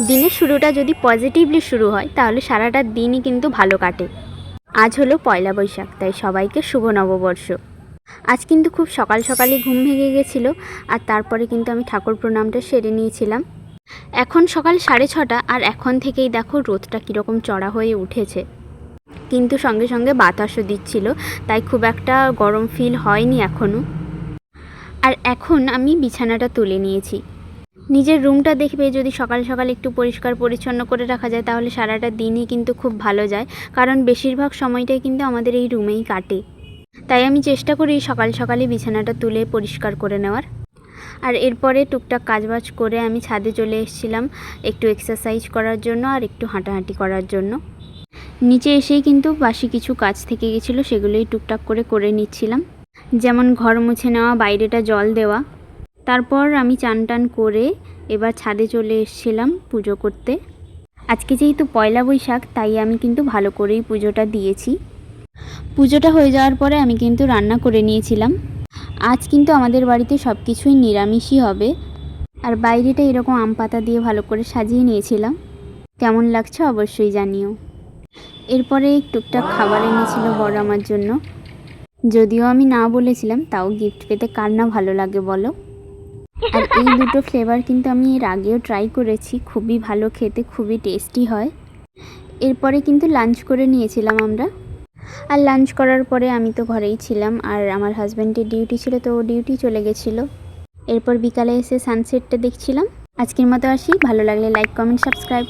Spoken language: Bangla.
দিনের শুরুটা যদি পজিটিভলি শুরু হয় তাহলে সারাটা দিনই কিন্তু ভালো কাটে। আজ হলো পয়লা বৈশাখ, তাই সবাইকে শুভ নববর্ষ। আজ কিন্তু খুব সকাল সকালই ঘুম ভেঙে গেছিলো, আর তারপরে কিন্তু আমি ঠাকুর প্রণামটা সেরে নিয়েছিলাম। এখন সকাল 6:30, আর এখন থেকেই দেখো রোদটা কীরকম চড়া হয়ে উঠেছে, কিন্তু সঙ্গে সঙ্গে বাতাসও দিচ্ছিল, তাই খুব একটা গরম ফিল হয়নি এখনও। আর এখন আমি বিছানাটা তুলে নিয়েছি। নিজের রুমটা দেখবে যদি সকাল সকাল একটু পরিষ্কার পরিচ্ছন্ন করে রাখা যায় তাহলে সারাটা দিনই কিন্তু খুব ভালো যায়, কারণ বেশিরভাগ সময়টাই কিন্তু আমাদের এই রুমেই কাটে। তাই আমি চেষ্টা করি সকাল সকালই বিছানাটা তুলে পরিষ্কার করে নেওয়ার। আর এরপরে টুকটাক কাজবাজ করে আমি ছাদে চলে এসেছিলাম একটু এক্সারসাইজ করার জন্য আর একটু হাঁটাহাঁটি করার জন্য। নিচে এসেই কিন্তু বাসি কিছু কাজ থেকে গেছিলো, সেগুলোই টুকটাক করে নিচ্ছিলাম, যেমন ঘর মুছে নেওয়া, বাইরেটা জল দেওয়া। তারপর আমি চান টান করে এবার ছাদে চলে এসেছিলাম পুজো করতে। আজকে যেহেতু পয়লা বৈশাখ তাই আমি কিন্তু ভালো করেই পুজোটা দিয়েছি। পুজোটা হয়ে যাওয়ার পরে আমি কিন্তু রান্না করে নিয়েছিলাম। আজ কিন্তু আমাদের বাড়িতে সব কিছুই নিরামিষই হবে। আর বাইরেটা এরকম আম পাতা দিয়ে ভালো করে সাজিয়ে নিয়েছিলাম। কেমন লাগছে অবশ্যই জানিও। এরপরে টুকটাক খাবার এনেছিল বড় আমার জন্য, যদিও আমি না বলেছিলাম, তাও গিফট পেতে কার না ভালো লাগে বলো। আর এই দুটো ফ্লেভার কিন্তু আমি এর আগেও ট্রাই করেছি, খুবই ভালো খেতে, খুবই টেস্টি হয়। এরপরে কিন্তু লাঞ্চ করে নিয়েছিলাম আমরা। আর লাঞ্চ করার পরে আমি তো ঘরেই ছিলাম, আর আমার হাজব্যান্ডের ডিউটি ছিল, তো ও ডিউটি চলে গেছিলো। এরপর বিকালে এসে সানসেটটা দেখছিলাম। আজকের মতো আসি, ভালো লাগলে লাইক, কমেন্ট, সাবস্ক্রাইব।